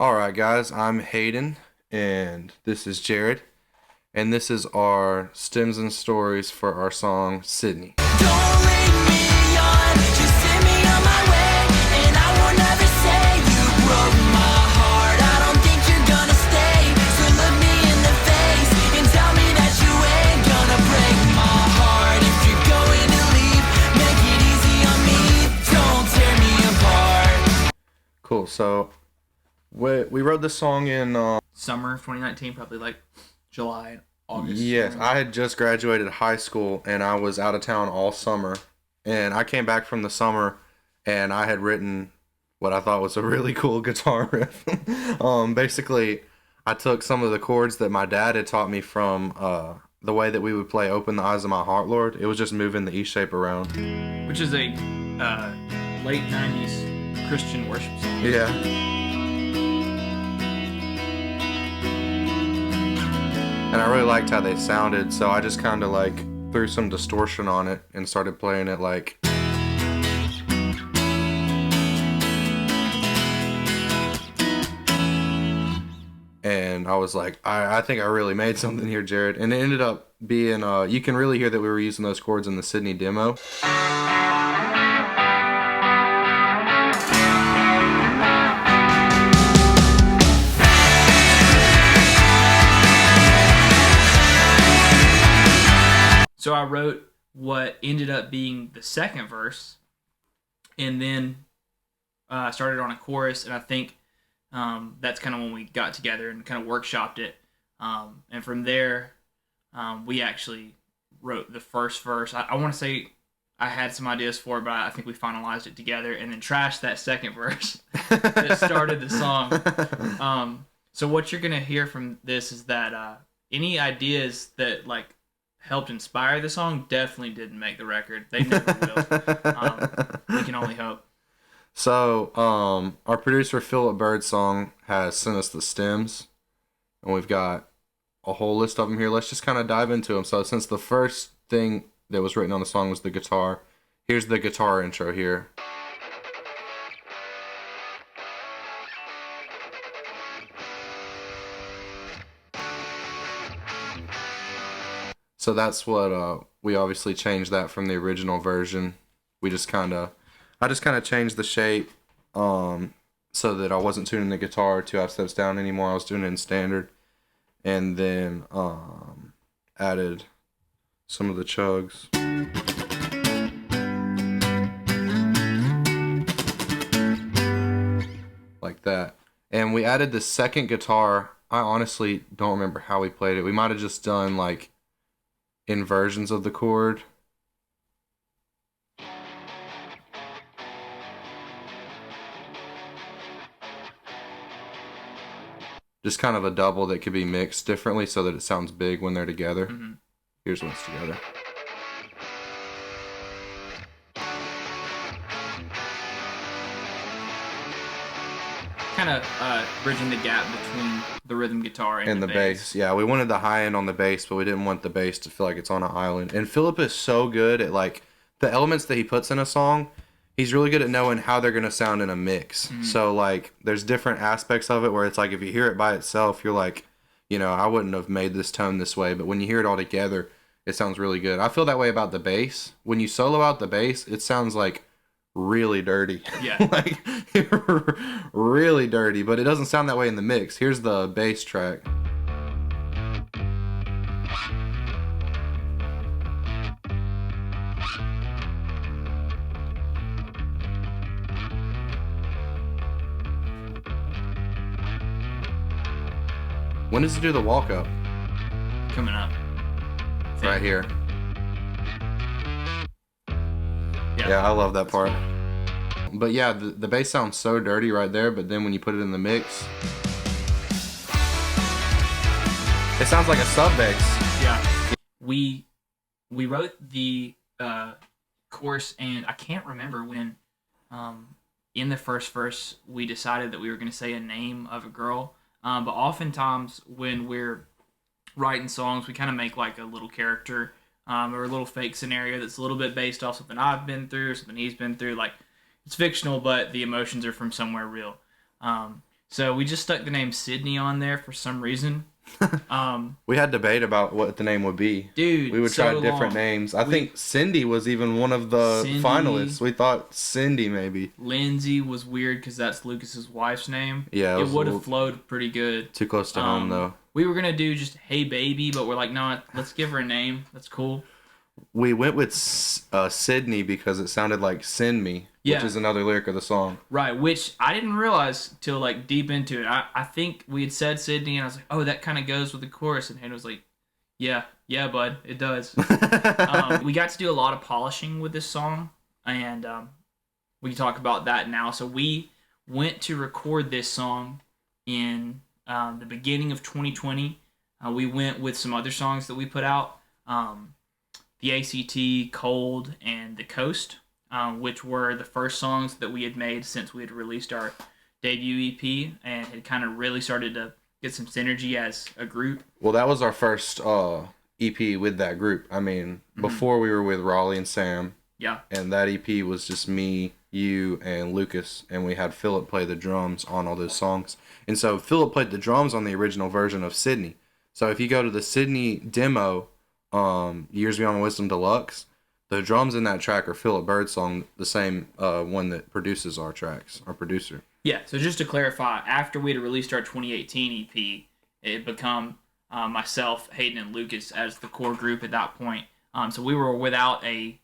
All right, guys, I'm Hayden, and this is Jared, and this is our stems and stories for our song Sydney. Don't lead me on, just send me on my way, and I will never say you broke my heart. I don't think you're gonna stay, so look me in the face and tell me that you ain't gonna break my heart. If you're going to leave, make it easy on me, don't tear me apart. Cool, so we wrote this song in, Summer of 2019, probably like July and August. yes, I had just graduated high school, and I was out of town all summer, and I came back from the summer, and I had written what I thought was a really cool guitar riff. Basically, I took some of the chords that my dad had taught me from the way that we would play Open the Eyes of My Heart, Lord. It was just moving the E shape around. Which is a late 90s Christian worship song. Yeah. And I really liked how they sounded, so I just kind of like threw some distortion on it and started playing it like. And I was like, I think I really made something here, Jared. And it ended up being, you can really hear that we were using those chords in the Sydney demo. So I wrote what ended up being the second verse, and then started on a chorus, and I think that's kind of when we got together and kind of workshopped it. And from there, we actually wrote the first verse. I want to say I had some ideas for it, but I think we finalized it together and then trashed that second verse that started the song. So what you're going to hear from this is that any ideas that like helped inspire the song definitely didn't make the record. They never will. We can only hope. So, our producer Philip Birdsong has sent us the stems, and we've got a whole list of them here. Let's just kind of dive into them. So, since the first thing that was written on the song was the guitar, here's the guitar intro here. So that's what we obviously changed that from the original version. I just kind of changed the shape so that I wasn't tuning the guitar 2/2 steps down anymore. I was doing it in standard, and then added some of the chugs. Like that. And we added the second guitar. I honestly don't remember how we played it. We might have just done like inversions of the chord. Just kind of a double that could be mixed differently so that it sounds big when they're together. Mm-hmm. Here's when it's together. Kind of bridging the gap between the rhythm guitar and the bass. Yeah, we wanted the high end on the bass, but we didn't want the bass to feel like it's on an island. And Philip is so good at like the elements that he puts in a song. He's really good at knowing how they're going to sound in a mix. Mm-hmm. So like there's different aspects of it where it's like if you hear it by itself, you're like, I wouldn't have made this tone this way, but when you hear it all together, it sounds really good. I feel that way about the bass. When you solo out the bass, it sounds like really dirty. Yeah. Like really dirty, but it doesn't sound that way in the mix. Here's the bass track. When does it do the walk up? Coming up. Right here. Yeah, I love that part. But yeah, the bass sounds so dirty right there, but then when you put it in the mix, it sounds like a sub bass. Yeah. We wrote the chorus, and I can't remember when in the first verse we decided that we were going to say a name of a girl. But oftentimes when we're writing songs, we kind of make like a little character or a little fake scenario that's a little bit based off something I've been through or something he's been through. Like, it's fictional, but the emotions are from somewhere real. So we just stuck the name Sydney on there for some reason. We had debate about what the name would be. Dude, we would so try different long. names. I think Cindy was even one of the Cindy. finalists. We thought Cindy maybe. Lindsay was weird because that's Lucas's wife's name. Yeah, it would have flowed pretty good. Too close to home though. We were gonna do just Hey Baby, but we're like, no, let's give her a name. That's cool. We went with Sydney because it sounded like "Send Me," which Yeah. is another lyric of the song. Right, which I didn't realize till like deep into it. I think we had said Sydney, and I was like, oh, that kind of goes with the chorus. And Hayden was like, yeah, bud, it does. We got to do a lot of polishing with this song, and we can talk about that now. So we went to record this song in the beginning of 2020. We went with some other songs that we put out. The ACT, Cold, and The Coast, which were the first songs that we had made since we had released our debut EP and had kind of really started to get some synergy as a group. Well, that was our first EP with that group. I mean, before we were with Raleigh and Sam. Yeah. And that EP was just me, you, and Lucas, and we had Philip play the drums on all those songs. And so Philip played the drums on the original version of Sydney. So if you go to the Sydney demo, Years Beyond Wisdom Deluxe, the drums in that track are Philip Birdsong, the same one that produces our tracks, our producer. Yeah, so just to clarify, after we had released our 2018 EP, it had become myself, Hayden, and Lucas as the core group at that point. So we were without a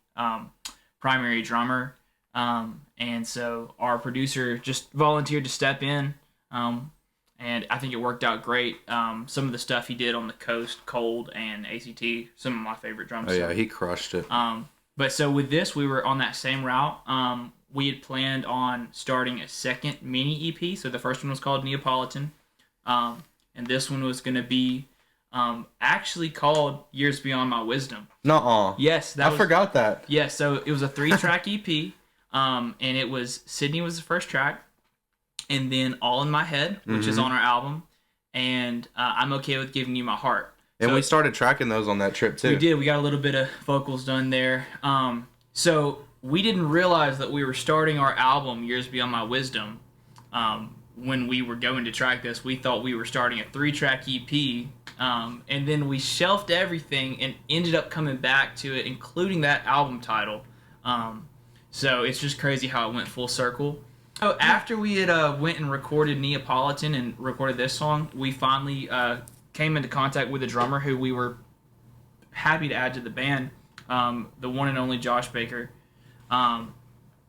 primary drummer, and so our producer just volunteered to step in, and I think it worked out great. Some of the stuff he did on The Coast, Cold, and ACT, some of my favorite drums. Oh yeah, he crushed it. But so with this, we were on that same route. We had planned on starting a second mini EP. So the first one was called Neapolitan, and this one was going to be actually called Years Beyond My Wisdom. Nuh-uh. Yes, I forgot that. Yeah, so it was a 3-track EP, and it was Sydney was the first track, and then All in My Head, which is on our album, and I'm Okay with Giving You My Heart. And So we started tracking those on that trip too. we did. We got a little bit of vocals done there. So we didn't realize that we were starting our album Years Beyond My Wisdom. When we were going to track this, we thought we were starting a 3-track EP, and then we shelved everything and ended up coming back to it, including that album title. So it's just crazy how it went full circle. So after we had went and recorded Neapolitan and recorded this song, we finally came into contact with a drummer who we were happy to add to the band, the one and only Josh Baker.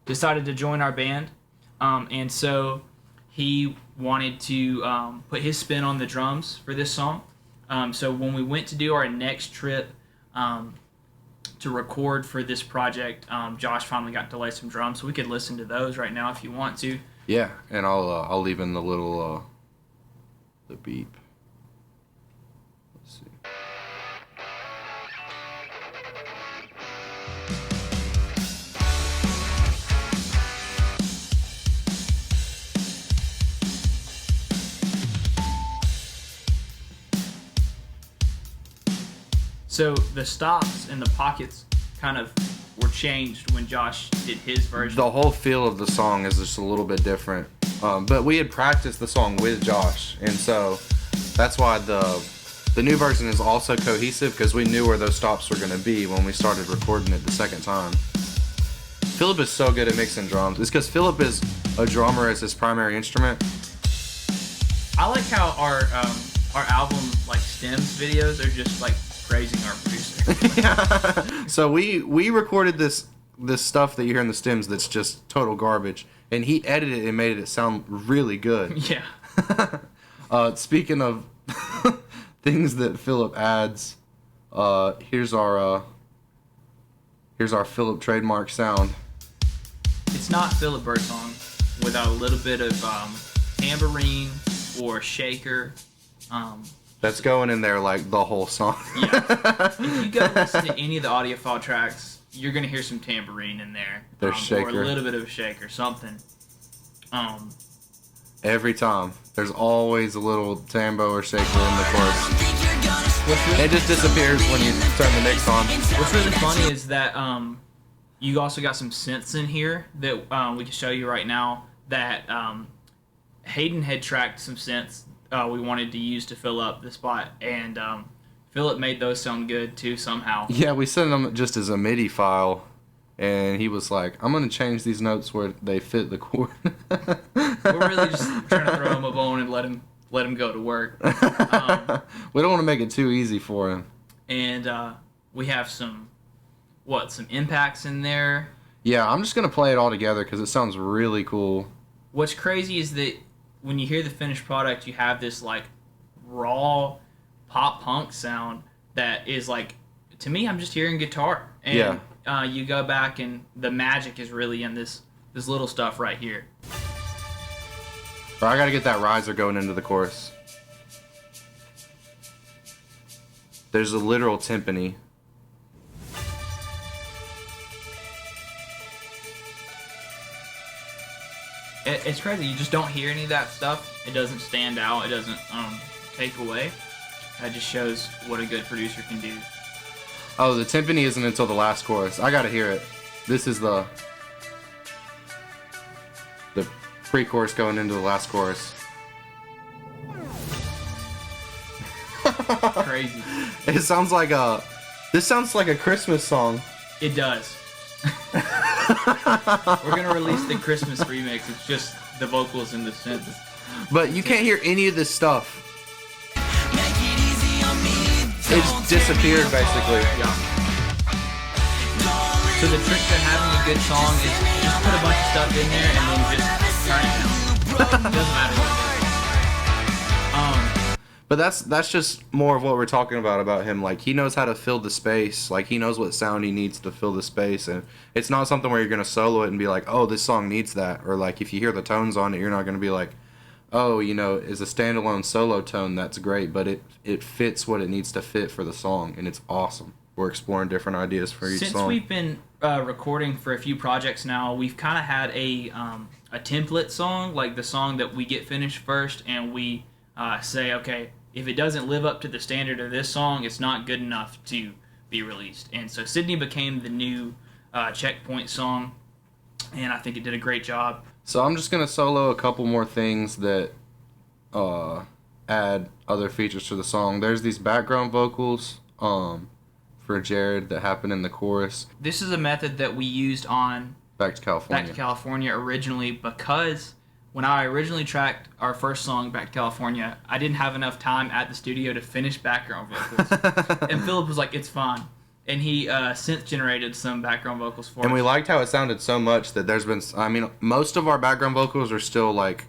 Decided to join our band, and so he wanted to put his spin on the drums for this song. So when we went to do our next trip to record for this project, Josh finally got to lay some drums, so we could listen to those right now if you want to. Yeah, and I'll leave in the little the beep. Let's see. So the stops and the pockets kind of were changed when Josh did his version. The whole feel of the song is just a little bit different. But we had practiced the song with Josh, and so that's why the new version is also cohesive, because we knew where those stops were going to be when we started recording it the second time. Philip is so good at mixing drums. It's because Philip is a drummer as his primary instrument. I like how our album like stems videos are just like praising our producer. Yeah. So we recorded this stuff that you hear in the stems that's just total garbage, and he edited it and made it sound really good. Yeah. Speaking of things that Philip adds, here's our Philip trademark sound. It's not Philip Birdsong without a little bit of tambourine or shaker. That's going in there like the whole song. Yeah. If you go listen to any of the audiophile tracks, you're gonna hear some tambourine in there. There's shaker. Or a little bit of a shaker, something. Every time. There's always a little tambo or shaker in the chorus. It just disappears when you turn the mix on. What's really funny is that you also got some synths in here that we can show you right now that Hayden had tracked some synths we wanted to use to fill up the spot, and Philip made those sound good too somehow. Yeah, we sent them just as a MIDI file, and he was like, I'm going to change these notes where they fit the chord. We're really just trying to throw him a bone and let him go to work. We don't want to make it too easy for him. And we have some impacts in there. Yeah, I'm just going to play it all together because it sounds really cool. What's crazy is that when you hear the finished product, you have this like raw pop punk sound that is like, to me, I'm just hearing guitar. And Yeah. You go back and the magic is really in this little stuff right here. I got to get that riser going into the chorus. There's a literal timpani. It's crazy. You just don't hear any of that stuff. It doesn't stand out. It doesn't take away. That just shows what a good producer can do. Oh, the timpani isn't until the last chorus. I got to hear it. This is the pre-chorus going into the last chorus. Crazy. This sounds like a Christmas song. It does. We're gonna release the Christmas remix. It's just the vocals and the synths. But you can't hear any of this stuff. Make it easy on me. It just disappeared basically. Yeah. So the trick to having a good song is just put a bunch of stuff in there and then just turn it down. It doesn't matter what it is. But that's just more of what we're talking about him. Like, he knows how to fill the space. Like, he knows what sound he needs to fill the space. And it's not something where you're going to solo it and be like, oh, this song needs that. Or, like, if you hear the tones on it, you're not going to be like, oh, as a standalone solo tone, that's great. But it fits what it needs to fit for the song. And it's awesome. We're exploring different ideas for each song. Since we've been recording for a few projects now, we've kind of had a template song, like the song that we get finished first, and we say, okay, if it doesn't live up to the standard of this song, it's not good enough to be released. And so Sydney became the new checkpoint song, and I think it did a great job. So I'm just going to solo a couple more things that add other features to the song. There's these background vocals for Jared that happen in the chorus. This is a method that we used on Back to California. Back to California originally, because when I originally tracked our first song, Back to California, I didn't have enough time at the studio to finish background vocals. And Philip was like, it's fine. And he synth generated some background vocals for us. And we liked how it sounded so much that there's been, most of our background vocals are still like,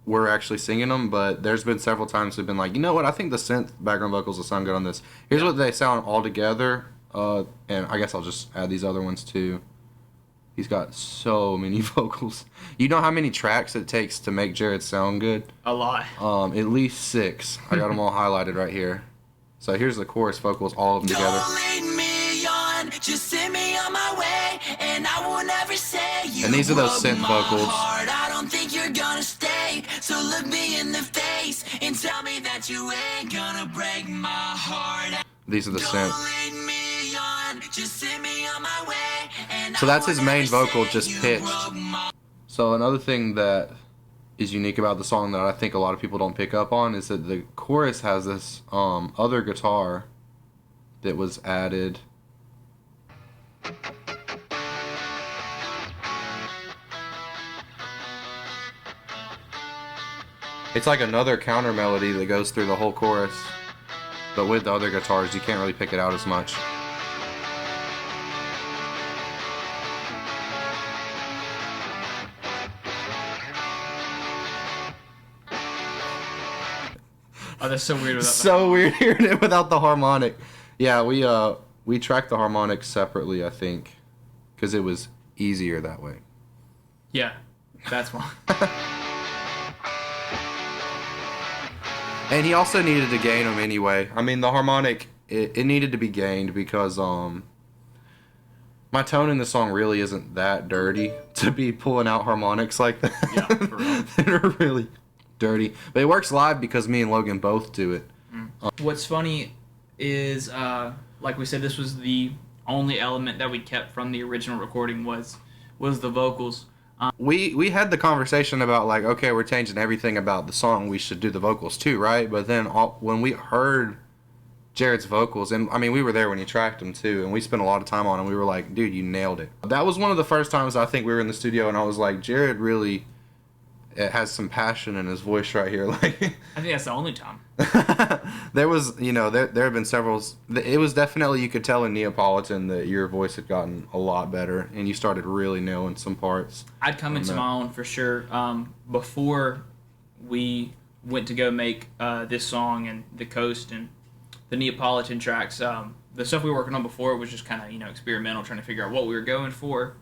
we're actually singing them, but there's been several times we've been like, you know what, I think the synth background vocals will sound good on this. Here's what they sound all together, and I guess I'll just add these other ones too. He's got so many vocals. You know how many tracks it takes to make Jared sound good? A lot. At least 6. I got them all highlighted right here. So here's the chorus vocals, all of them together. Don't lead me on, just send me on my way, and I will never say you And these are those broke synth my vocals. heart. I don't think you're gonna stay, so look me in the face and tell me that you ain't gonna break my heart. These are the Don't synth. lead me on, just send me on my way, and So I that's will his main never vocal, say just you pitched. broke my So another thing that is unique about the song that I think a lot of people don't pick up on is that the chorus has this other guitar that was added. It's like another counter melody that goes through the whole chorus, but with the other guitars you can't really pick it out as much. Oh, that's so weird. So weird hearing it without the harmonic. Yeah, we tracked the harmonics separately, I think, because it was easier that way. Yeah, that's why. And he also needed to gain them anyway. I mean, the harmonic, it needed to be gained because my tone in the song really isn't that dirty to be pulling out harmonics like that. Yeah, for real. They're really dirty. But it works live because me and Logan both do it. What's funny is, like we said, this was the only element that we kept from the original recording was the vocals. We had the conversation about like, okay, we're changing everything about the song. We should do the vocals too, right? But then when we heard Jared's vocals, and I mean, we were there when he tracked them too, and we spent a lot of time on them. We were like, dude, you nailed it. That was one of the first times I think we were in the studio, and I was like, Jared really has some passion in his voice right here. Like, I think that's the only time. there was, there have been several. It was definitely, you could tell in Neapolitan that your voice had gotten a lot better, and you started really nailing some parts. I'd come into my own for sure. Before we went to go make this song and The Coast and the Neapolitan tracks, the stuff we were working on before was just kind of, experimental, trying to figure out what we were going for.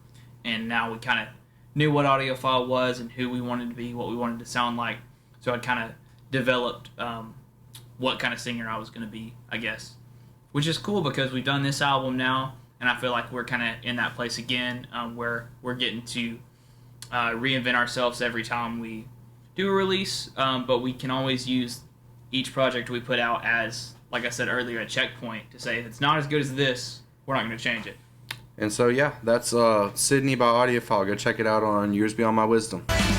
And now we kind of knew what audiophile was and who we wanted to be, what we wanted to sound like. So I'd kind of developed what kind of singer I was going to be, I guess. Which is cool because we've done this album now, and I feel like we're kind of in that place again where we're getting to reinvent ourselves every time we do a release, but we can always use each project we put out as, like I said earlier, a checkpoint to say if it's not as good as this, we're not going to change it. And so, yeah, that's Sydney by Audiophile. Go check it out on Years Beyond My Wisdom.